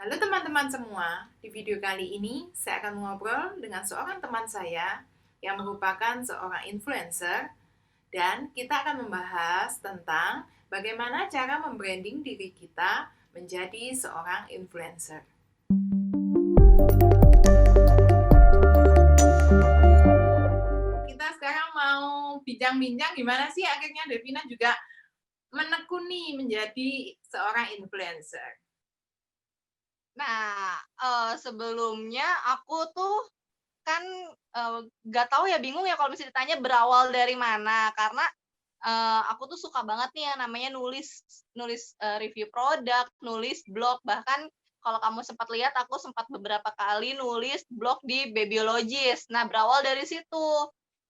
Halo teman-teman semua, di video kali ini saya akan mengobrol dengan seorang teman saya yang merupakan seorang influencer dan kita akan membahas tentang bagaimana cara membranding diri kita menjadi seorang influencer. Kita sekarang mau bincang-bincang gimana sih akhirnya Devina juga menekuni menjadi seorang influencer. Nah, sebelumnya aku tuh kan, nggak tahu ya, bingung ya kalau misalnya ditanya berawal dari mana, karena, aku tuh suka banget nih yang namanya nulis nulis, review produk, nulis blog, bahkan kalau kamu sempat lihat aku sempat beberapa kali nulis blog di Babyologist. Nah, berawal dari situ,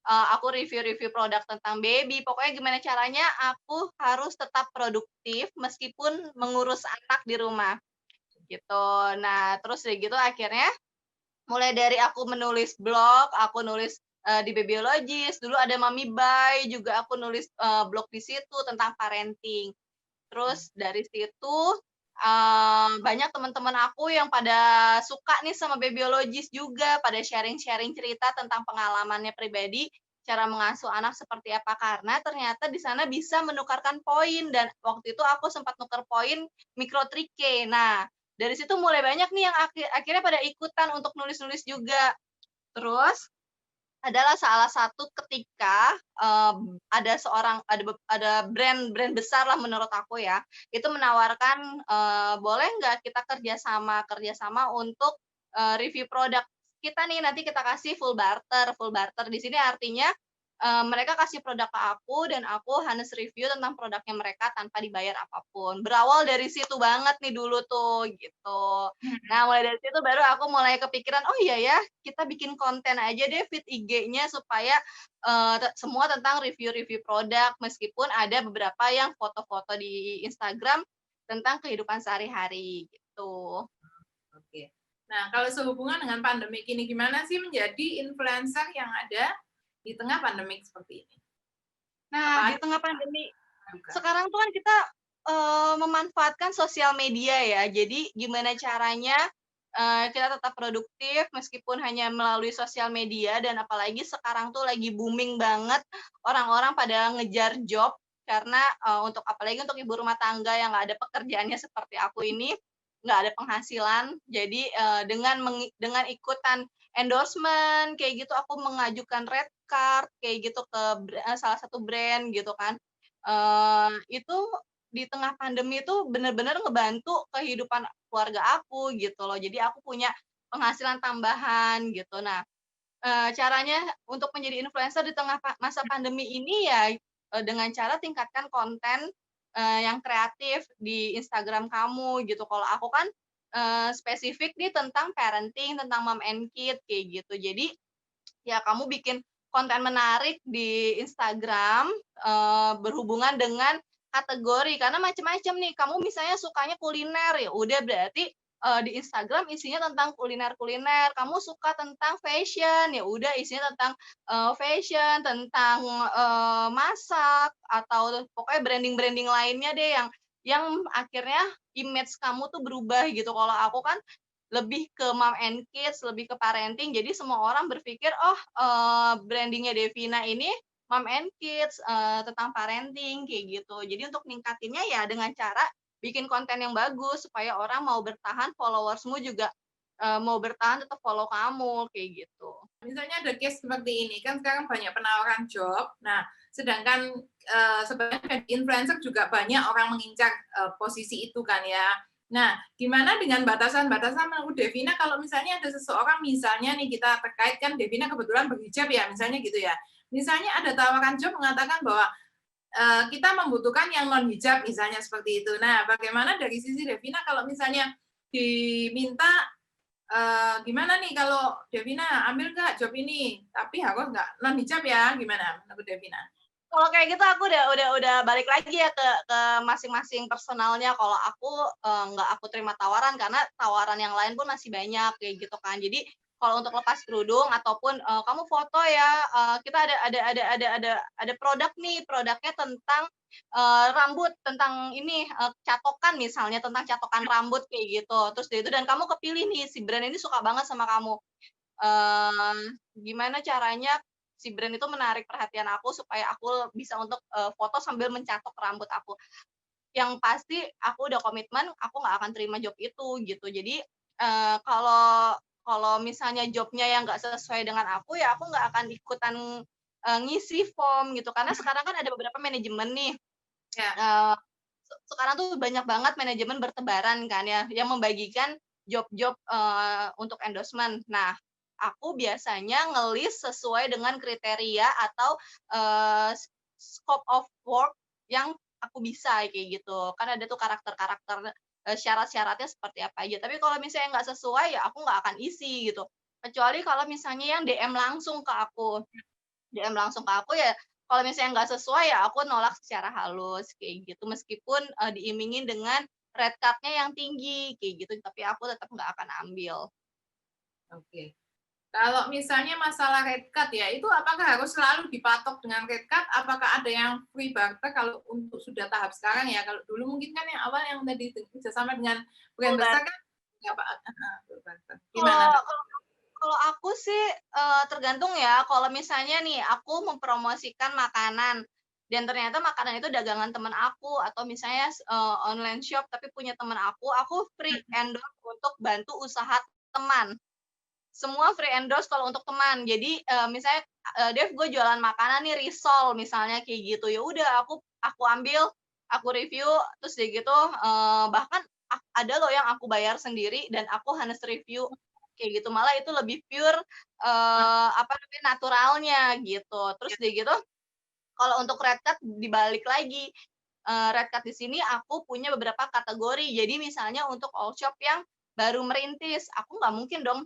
aku review-review produk tentang baby, pokoknya gimana caranya aku harus tetap produktif meskipun mengurus anak di rumah. Gitu. Nah, terus udah gitu akhirnya mulai dari aku menulis blog, aku nulis, di Babyologist, dulu ada Mommy Buy juga aku nulis, blog di situ tentang parenting. Terus dari situ, banyak teman-teman aku yang pada suka nih sama Babyologist juga, pada sharing-sharing cerita tentang pengalamannya pribadi, cara mengasuh anak seperti apa, karena ternyata di sana bisa menukarkan poin dan waktu itu aku sempat nuker poin Micro 3K. Nah, dari situ mulai banyak nih yang akhirnya pada ikutan untuk nulis-nulis juga. Terus adalah salah satu ketika, ada brand-brand besar lah menurut aku ya, itu menawarkan, "Boleh nggak kita kerjasama untuk, review produk kita nih, nanti kita kasih full barter." Full barter di sini artinya, mereka kasih produk ke aku dan aku harus review tentang produknya mereka tanpa dibayar apapun. Berawal dari situ banget nih dulu tuh, gitu. Nah, mulai dari situ baru aku mulai kepikiran, "Oh iya ya, kita bikin konten aja deh feed IG-nya supaya, semua tentang review-review produk, meskipun ada beberapa yang foto-foto di Instagram tentang kehidupan sehari-hari, gitu." Oke. Nah, kalau sehubungan dengan pandemi ini, gimana sih menjadi influencer yang ada di tengah pandemi seperti ini? Nah, Apa di ada tengah pandemi juga? sekarang tuh kan kita, memanfaatkan sosial media ya. Jadi gimana caranya, kita tetap produktif meskipun hanya melalui sosial media dan apalagi sekarang tuh lagi booming banget orang-orang pada ngejar job karena, apalagi untuk ibu rumah tangga yang nggak ada pekerjaannya seperti aku ini, nggak ada penghasilan. Jadi, dengan ikutan endorsement kayak gitu, aku mengajukan red card kayak gitu ke salah satu brand gitu kan. Itu di tengah pandemi itu bener-bener ngebantu kehidupan keluarga aku gitu loh. Jadi aku punya penghasilan tambahan gitu. Nah, caranya untuk menjadi influencer di tengah masa pandemi ini ya, dengan cara tingkatkan konten, yang kreatif di Instagram kamu gitu. Kalau aku kan, spesifik nih tentang parenting, tentang mom and kid kayak gitu. Jadi ya kamu bikin konten menarik di Instagram, berhubungan dengan kategori, karena macam-macam nih, kamu misalnya sukanya kuliner, ya udah berarti, di Instagram isinya tentang kuliner-kuliner, kamu suka tentang fashion, ya udah isinya tentang, fashion, tentang, masak, atau pokoknya branding-branding lainnya deh yang akhirnya image kamu tuh berubah gitu. Kalau aku kan lebih ke mom and kids, lebih ke parenting, jadi semua orang berpikir, "Oh, branding-nya Devina ini mom and kids, tentang parenting," kayak gitu. Jadi untuk ningkatinnya ya dengan cara bikin konten yang bagus, supaya orang mau bertahan, followers-mu juga, mau bertahan tetap follow kamu, kayak gitu. Misalnya ada case seperti ini, kan sekarang banyak penawaran job. Nah, sedangkan sebenarnya influencer juga banyak orang mengincar posisi itu kan ya. Nah, gimana dengan batasan-batasan menurut Devina kalau misalnya ada seseorang, misalnya nih kita terkait kan Devina kebetulan berhijab ya, misalnya gitu ya. Misalnya ada tawaran job mengatakan bahwa kita membutuhkan yang non hijab misalnya seperti itu. Nah, bagaimana dari sisi Devina kalau misalnya diminta gimana nih kalau Devina ambil nggak job ini? Tapi harus nggak non hijab ya, gimana menurut Devina? Kalau kayak gitu aku udah balik lagi ya ke masing-masing personalnya. Kalau aku, nggak aku terima tawaran karena tawaran yang lain pun masih banyak kayak gitu kan. Jadi kalau untuk lepas kerudung ataupun, "Kamu foto ya, kita ada produk nih, produknya tentang, rambut, tentang ini, catokan," misalnya, "tentang catokan rambut," kayak gitu. Terus dia itu dan kamu kepilih nih, si brand ini suka banget sama kamu. Gimana caranya si brand itu menarik perhatian aku supaya aku bisa untuk, foto sambil mencatok rambut aku. Yang pasti aku udah komitmen, aku nggak akan terima job itu, gitu. Jadi, kalau kalau misalnya jobnya yang nggak sesuai dengan aku, ya aku nggak akan ikutan, ngisi form gitu. Karena sekarang kan ada beberapa manajemen nih, Ya, eee, sekarang tuh banyak banget manajemen bertebaran kan ya, yang membagikan job-job, untuk endorsement. Nah, aku biasanya nge-list sesuai dengan kriteria atau, eee, scope of work yang aku bisa, kayak gitu. Kan ada tuh karakter-karakter, syarat-syaratnya seperti apa aja. Tapi kalau misalnya nggak sesuai, ya aku nggak akan isi gitu. Kecuali kalau misalnya yang DM langsung ke aku. DM langsung ke aku ya, kalau misalnya nggak sesuai ya aku nolak secara halus kayak gitu, meskipun, diimingin dengan red card-nya yang tinggi kayak gitu, tapi aku tetap nggak akan ambil. oke. Kalau misalnya masalah red card ya, itu apakah harus selalu dipatok dengan red card? Apakah ada yang free barter kalau untuk sudah tahap sekarang ya? Kalau dulu mungkin kan yang awal yang tadi kerjasama dengan brand Full besar bar kan nggak free barter. Gimana kalau tuh? kalau kalau aku sih, tergantung ya, kalau misalnya nih aku mempromosikan makanan dan ternyata makanan itu dagangan temen aku atau misalnya online shop tapi punya temen aku free endorse untuk bantu usaha teman. Semua free endorse kalau untuk teman. Jadi, misalnya, "Dev, gue jualan makanan nih, risol," misalnya kayak gitu. Ya udah aku ambil, aku review, terus udah gitu, bahkan ada loh yang aku bayar sendiri dan aku harus review, kayak gitu. Malah itu lebih pure, apa namanya, naturalnya gitu. Terus udah gitu, kalau untuk red card dibalik lagi. Red card di sini aku punya beberapa kategori. Jadi misalnya untuk all shop yang baru merintis, aku nggak mungkin dong,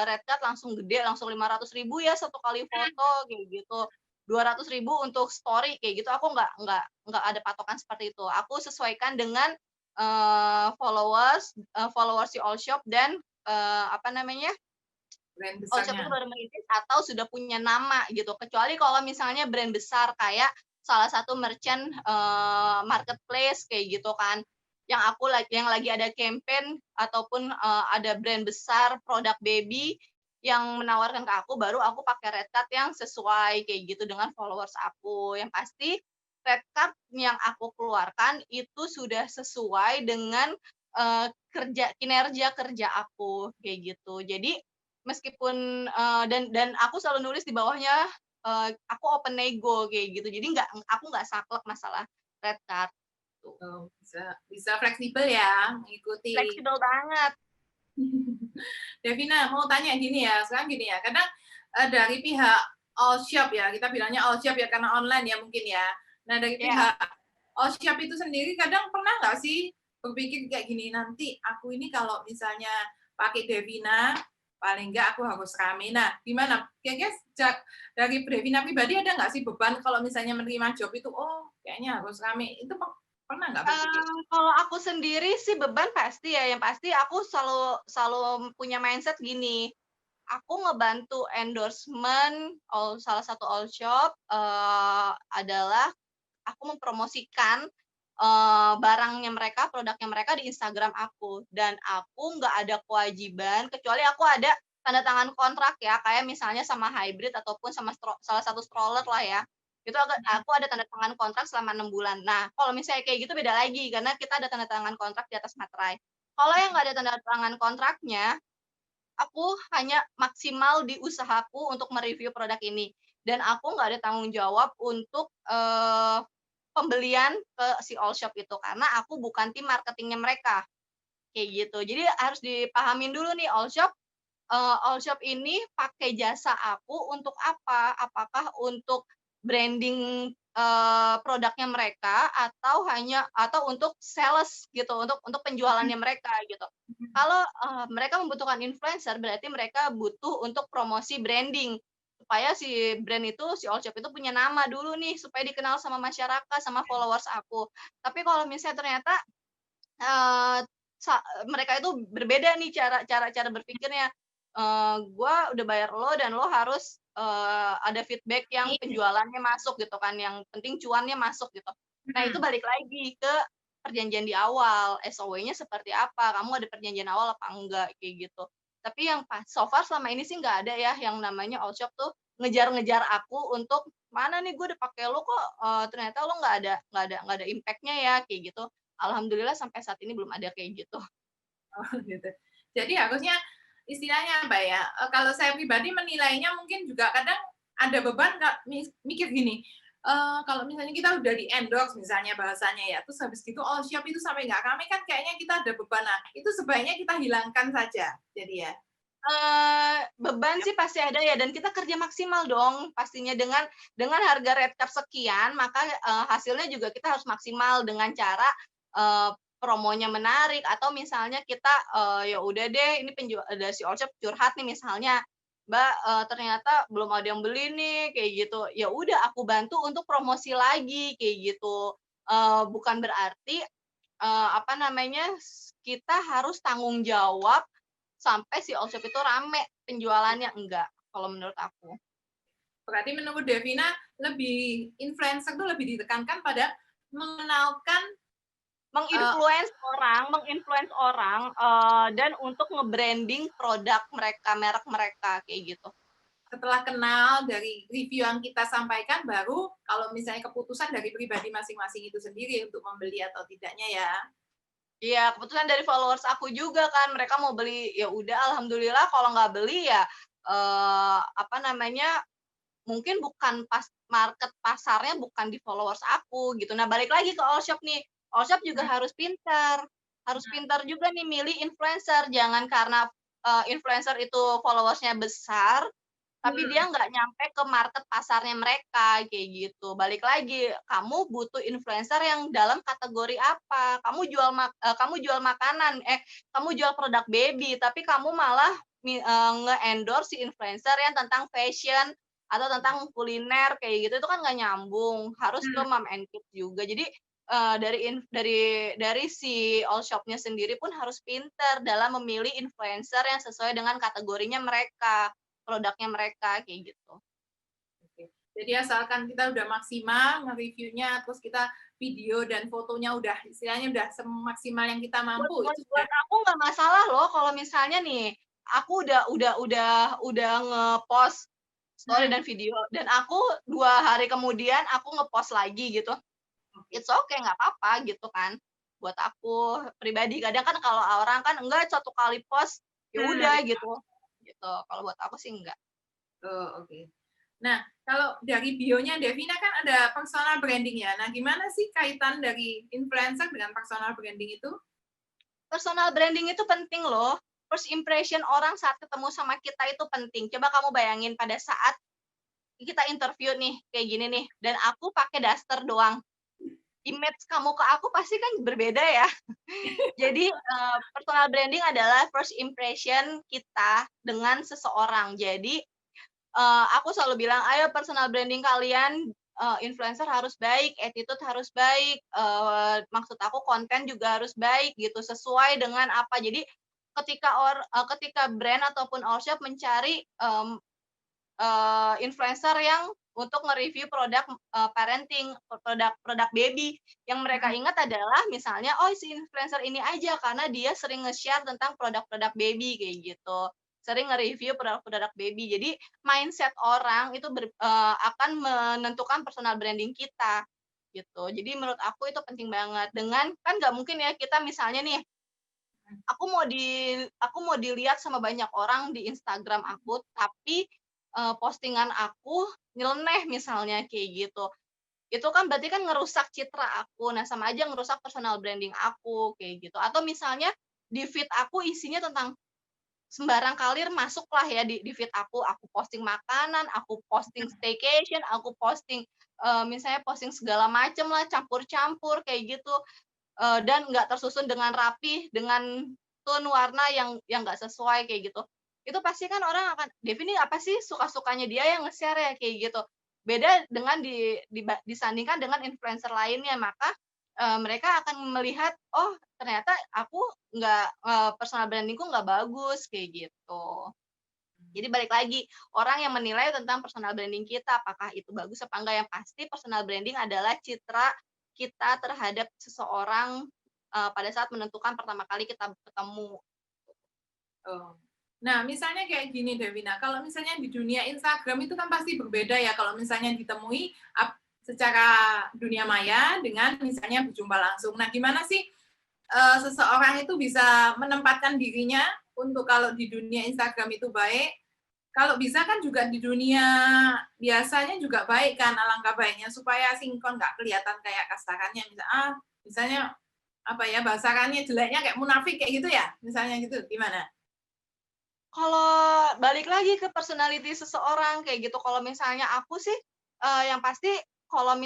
red card langsung gede, langsung 500.000 ya satu kali foto, kayak gitu. 200.000 untuk story, kayak gitu, aku nggak ada patokan seperti itu. Aku sesuaikan dengan, followers si all shop dan, apa namanya, Brand all shop itu besarnya. baru merintis atau sudah punya nama gitu. Kecuali kalau misalnya brand besar kayak salah satu merchant, marketplace kayak gitu kan, yang lagi ada campaign ataupun, ada brand besar produk baby yang menawarkan ke aku, baru aku pakai red card yang sesuai kayak gitu dengan followers aku. Yang pasti red card yang aku keluarkan itu sudah sesuai dengan, kinerja kerja aku, kayak gitu. Jadi meskipun, dan aku selalu nulis di bawahnya, aku open nego kayak gitu. Jadi aku nggak saklek masalah red card tuh. Oh, bisa bisa fleksibel ya, mengikuti. Fleksibel banget. Devina mau tanya gini ya, sekarang gini ya, kadang dari pihak all shop ya, kita bilangnya all shop ya karena online ya mungkin ya. Nah dari Ya, pihak all shop itu sendiri kadang pernah nggak sih berpikir kayak gini, nanti aku ini kalau misalnya pakai Devina, paling nggak aku harus rame. Nah gimana? Kayaknya dari Devina pribadi ada nggak sih beban kalau misalnya menerima job itu, oh kayaknya harus rame. Itu pernah nggak berpikir? kalau aku sendiri sih beban pasti ya, yang pasti aku selalu selalu punya mindset gini, aku ngebantu endorsement salah satu all shop, adalah aku mempromosikan, barangnya mereka, produknya mereka di Instagram aku, dan aku nggak ada kewajiban kecuali aku ada tanda tangan kontrak ya, kayak misalnya sama Hybrid ataupun sama salah satu stroller lah ya, itu aku ada tanda tangan kontrak selama 6 bulan. Nah, kalau misalnya kayak gitu beda lagi, karena kita ada tanda tangan kontrak di atas materai. Kalau yang nggak ada tanda tangan kontraknya, aku hanya maksimal di usahaku untuk mereview produk ini, dan aku nggak ada tanggung jawab untuk, pembelian ke si all shop itu, karena aku bukan tim marketingnya mereka, kayak gitu. Jadi harus dipahamin dulu nih all shop ini pakai jasa aku untuk apa? Apakah untuk branding, produknya mereka atau untuk sales gitu, untuk penjualannya mereka gitu. Kalau, mereka membutuhkan influencer berarti mereka butuh untuk promosi branding, supaya si brand itu, si all shop itu punya nama dulu nih, supaya dikenal sama masyarakat, sama followers aku. Tapi kalau misalnya ternyata, eee, mereka itu berbeda nih cara cara cara berpikirnya, gue udah bayar lo dan lo harus ada feedback yang Ini. penjualannya masuk gitu kan, yang penting cuannya masuk gitu. Nah itu Hmm. balik lagi ke perjanjian di awal, SOW-nya seperti apa, kamu ada perjanjian awal apa enggak kayak gitu. Tapi yang so far selama ini sih nggak ada ya yang namanya all shop tuh ngejar-ngejar aku untuk mana nih gue udah pakai lo kok ternyata lo nggak ada impact-nya ya kayak gitu. Alhamdulillah sampai saat ini belum ada kayak gitu. Oh, gitu. Jadi harusnya istilahnya Mbak ya, kalau saya pribadi menilainya mungkin juga kadang ada beban mikir gini, kalau misalnya kita udah di-endorse misalnya bahasanya ya, terus habis gitu all shop itu sampai nggak rame kan kayaknya kita ada beban. Nah, itu sebaiknya kita hilangkan saja. Jadi ya. Beban sih pasti ada ya dan kita kerja maksimal dong pastinya dengan harga red card sekian maka, hasilnya juga kita harus maksimal dengan cara, promonya menarik atau misalnya kita, ya udah deh ini ada si all shop curhat nih misalnya, "Mbak, ternyata belum ada yang beli nih," kayak gitu. Ya udah aku bantu untuk promosi lagi kayak gitu. Bukan berarti, apa namanya, kita harus tanggung jawab sampai si all shop itu rame penjualannya, enggak, kalau menurut aku. Berarti menurut Devina lebih influencer itu lebih ditekankan pada mengenalkan uh, Menginfluence orang, dan untuk nge-branding produk mereka, merek mereka, kayak gitu. setelah kenal dari review yang kita sampaikan, baru kalau misalnya keputusan dari pribadi masing-masing itu sendiri untuk membeli atau tidaknya ya. Iya, kebetulan dari followers aku juga kan, mereka mau beli, ya udah alhamdulillah kalau nggak beli ya, apa namanya, mungkin bukan market pasarnya bukan di followers aku gitu. Nah, balik lagi ke all shop nih. All shop juga Hmm. harus pintar juga nih milih influencer. Jangan karena influencer itu followersnya besar, tapi dia Hmm. nggak nyampe ke market pasarnya mereka kayak gitu. Balik lagi, kamu butuh influencer yang dalam kategori apa? Kamu jual makanan, kamu jual produk baby, tapi kamu malah nge-endorse si influencer yang tentang fashion atau tentang kuliner kayak gitu, itu kan nggak nyambung, harus ke Hmm. mom and kids juga. Jadi, dari si all shop-nya sendiri pun harus pinter dalam memilih influencer yang sesuai dengan kategorinya mereka, produknya mereka, kayak gitu. Oke. Jadi asalkan kita udah maksimal nge-reviewnya, terus kita video dan fotonya udah istilahnya udah semaksimal yang kita Buat mampu, buat itu buat sudah. aku nggak masalah loh kalau misalnya nih, aku udah nge-post story Hmm. dan video dan aku 2 hari kemudian aku nge-post lagi gitu. Oke. It's okay, nggak apa-apa gitu kan. Buat aku pribadi, kadang kan kalau orang kan enggak 1 kali post, ya Hmm. udah gitu, gitu. Kalau buat aku sih enggak. Oh, oke. Nah, kalau dari bionya Devina kan ada personal branding ya. Nah, gimana sih kaitan dari influencer dengan personal branding itu? Personal branding itu penting loh. First impression orang saat ketemu sama kita itu penting. Coba kamu bayangin pada saat kita interview nih, kayak gini nih, dan aku pakai daster doang. Image kamu ke aku pasti kan berbeda ya. Jadi, personal branding adalah first impression kita dengan seseorang. Jadi, aku selalu bilang, "Ayo personal branding kalian, influencer harus baik, attitude harus baik, maksud aku konten juga harus baik gitu, sesuai dengan apa." Jadi ketika brand ataupun all shop mencari, influencer yang untuk nge-review produk, parenting, produk baby, yang mereka ingat adalah misalnya, "Oh si influencer ini aja karena dia sering nge-share tentang produk-produk baby," kayak gitu. Sering nge-review produk-produk baby. Jadi mindset orang itu akan menentukan personal branding kita, gitu. Jadi menurut aku itu penting banget. Dengan kan nggak mungkin ya kita misalnya nih, aku mau dilihat sama banyak orang di Instagram aku, tapi, postingan aku nyeleneh misalnya kayak gitu. Itu kan berarti kan ngerusak citra aku. Nah, sama aja ngerusak personal branding aku kayak gitu. Atau misalnya di feed aku isinya tentang sembarang kalir masuklah ya di feed aku posting makanan, aku posting staycation, aku posting, misalnya posting segala macem lah, campur-campur kayak gitu. Dan nggak tersusun dengan rapi, dengan tone warna yang nggak sesuai kayak gitu. Itu pasti kan orang akan, "Devi ini apa sih suka-sukanya dia yang nge-share ya?" Kayak gitu. Beda dengan disandingkan dengan influencer lainnya, maka, mereka akan melihat, "Oh ternyata aku nggak personal branding-ku nggak bagus," kayak gitu. Jadi balik lagi, orang yang menilai tentang personal branding kita, apakah itu bagus apa enggak, yang pasti personal branding adalah citra kita terhadap seseorang, pada saat menentukan pertama kali kita ketemu. Oh. Nah, misalnya kayak gini Devina, kalau misalnya di dunia Instagram itu kan pasti berbeda ya kalau misalnya ditemui secara dunia maya dengan misalnya berjumpa langsung. Nah, gimana sih seseorang itu bisa menempatkan dirinya untuk kalau di dunia Instagram itu baik, kalau bisa kan juga di dunia biasanya juga baik kan, alangkah baiknya supaya sinkron nggak kelihatan kayak kasarannya, misalnya apa ya, basarannya jeleknya kayak munafik kayak gitu ya, misalnya gitu, gimana? Kalau balik lagi ke personality seseorang kayak gitu, kalau misalnya aku sih, yang pasti kalau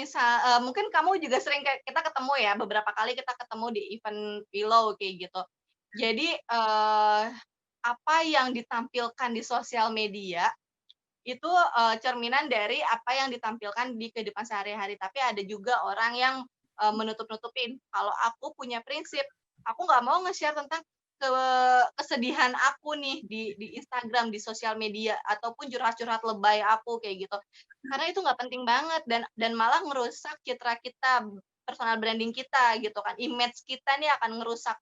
mungkin kamu juga sering kayak kita ketemu ya, beberapa kali kita ketemu di event Pillow kayak gitu. Jadi, apa yang ditampilkan di sosial media itu, cerminan dari apa yang ditampilkan di kehidupan sehari-hari, tapi ada juga orang yang, menutup-nutupin. Kalau aku punya prinsip, aku nggak mau nge-share tentang ke kesedihan aku nih di Instagram, di sosial media, ataupun curhat-curhat lebay aku kayak gitu. Karena itu nggak penting banget dan malah ngerusak citra kita, personal branding kita gitu kan, image kita nih akan ngerusak,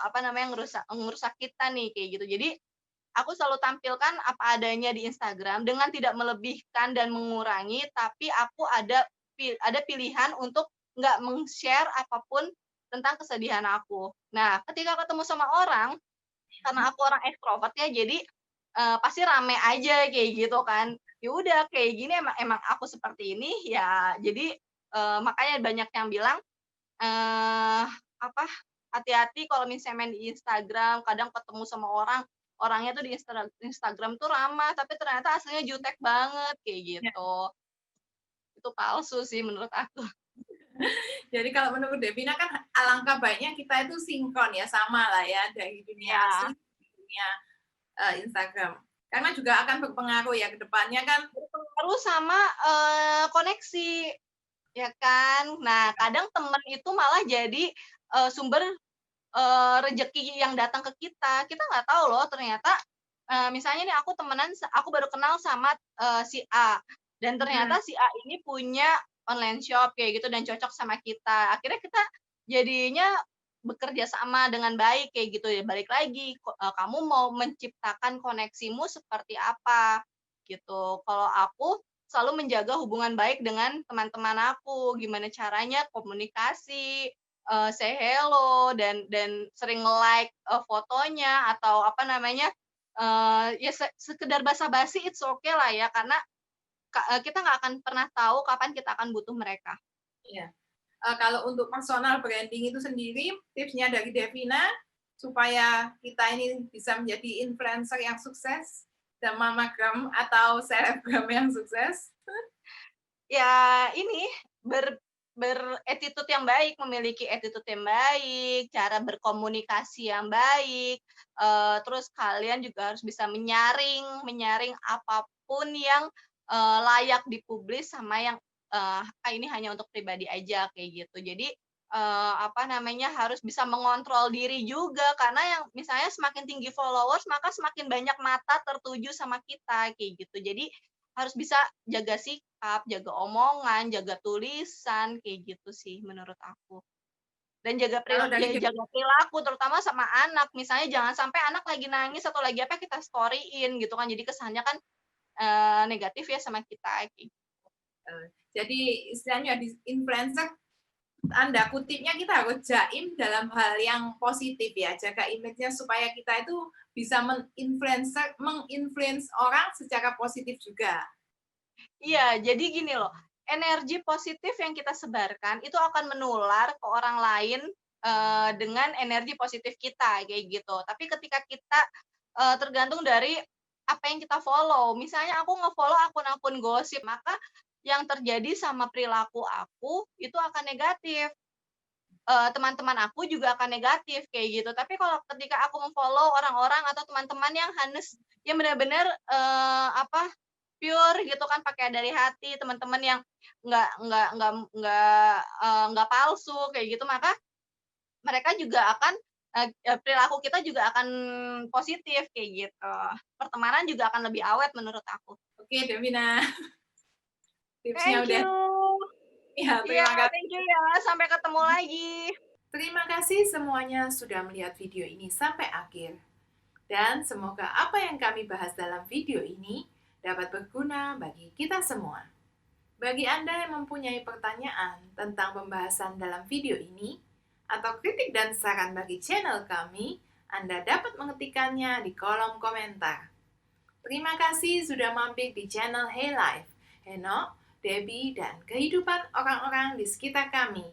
apa namanya, ngerusak ngerusak kita nih kayak gitu. Jadi aku selalu tampilkan apa adanya di Instagram dengan tidak melebihkan dan mengurangi, tapi aku ada pilihan untuk nggak meng-share apapun tentang kesedihan aku. Nah, ketika ketemu sama orang, karena aku orang ekstrovert ya, jadi, pasti rame aja kayak gitu kan. Ya udah kayak gini emang emang aku seperti ini, ya jadi, makanya banyak yang bilang, apa, hati-hati kalau misalnya main di Instagram, kadang ketemu sama orang, orangnya tuh di Instagram tuh ramah, tapi ternyata aslinya jutek banget, kayak Ya. gitu. Itu palsu sih menurut aku. Jadi kalau menurut Devina kan alangkah baiknya kita itu sinkron ya, sama lah ya dari dunia Ya, asli ke dunia Instagram. Karena juga akan berpengaruh ya ke depannya kan. berpengaruh sama, koneksi, ya kan. Nah, kadang temen itu malah jadi, sumber, rezeki yang datang ke kita. Kita nggak tahu loh ternyata, misalnya nih aku baru kenal sama, si A, dan Hmm, ternyata si A ini punya online shop kayak gitu dan cocok sama kita. Akhirnya kita jadinya bekerja sama dengan baik kayak gitu ya, balik lagi, kamu mau menciptakan koneksimu seperti apa, gitu. Kalau aku selalu menjaga hubungan baik dengan teman-teman aku, gimana caranya komunikasi, say hello dan sering like fotonya atau apa namanya, ya sekedar basa-basi it's okay lah ya, karena kita nggak akan pernah tahu kapan kita akan butuh mereka. iya. Kalau untuk personal branding itu sendiri, tipsnya dari Devina supaya kita ini bisa menjadi influencer yang sukses dan mamagram atau selebgram yang sukses. Ya ini, attitude yang baik, memiliki attitude yang baik, cara berkomunikasi yang baik, terus kalian juga harus bisa menyaring menyaring apapun yang, layak dipublis sama yang, ini hanya untuk pribadi aja, kayak gitu. Jadi, apa namanya, harus bisa mengontrol diri juga, karena yang misalnya semakin tinggi followers, maka semakin banyak mata tertuju sama kita, kayak gitu. Jadi, harus bisa jaga sikap, jaga omongan, jaga tulisan, kayak gitu sih menurut aku. Dan Kalau dari jaga perilaku terutama sama anak, misalnya jangan sampai anak lagi nangis atau lagi apa kita story-in gitu kan, jadi kesannya kan, negatif ya sama kita, kayak gitu. jadi istilahnya di influencer tanda kutipnya kita harus jaim dalam hal yang positif ya, jaga image-nya supaya kita itu bisa menginfluence orang secara positif juga. Iya, jadi gini loh, energi positif yang kita sebarkan itu akan menular ke orang lain, dengan energi positif kita, kayak gitu. Tapi ketika kita, tergantung dari apa yang kita follow, misalnya aku nge-follow akun-akun gosip, maka yang terjadi sama perilaku aku itu akan negatif, teman-teman aku juga akan negatif, kayak gitu. Tapi kalau ketika aku mem-follow orang-orang atau teman-teman yang benar-benar, apa, pure gitu kan, pakai dari hati, teman-teman yang nggak palsu kayak gitu, maka mereka juga akan perilaku kita juga akan positif kayak gitu. Pertemanan juga akan lebih awet menurut aku. Oke, Devina, tipsnya Thank udah. you. Ya, Iya, terima kasih. thank you ya. Sampai ketemu lagi. Terima kasih semuanya sudah melihat video ini sampai akhir. Dan semoga apa yang kami bahas dalam video ini dapat berguna bagi kita semua. Bagi Anda yang mempunyai pertanyaan tentang pembahasan dalam video ini, atau kritik dan saran bagi channel kami, Anda dapat mengetikkannya di kolom komentar. Terima kasih sudah mampir di channel Hey Life, Heno, Debbie, dan kehidupan orang-orang di sekitar kami.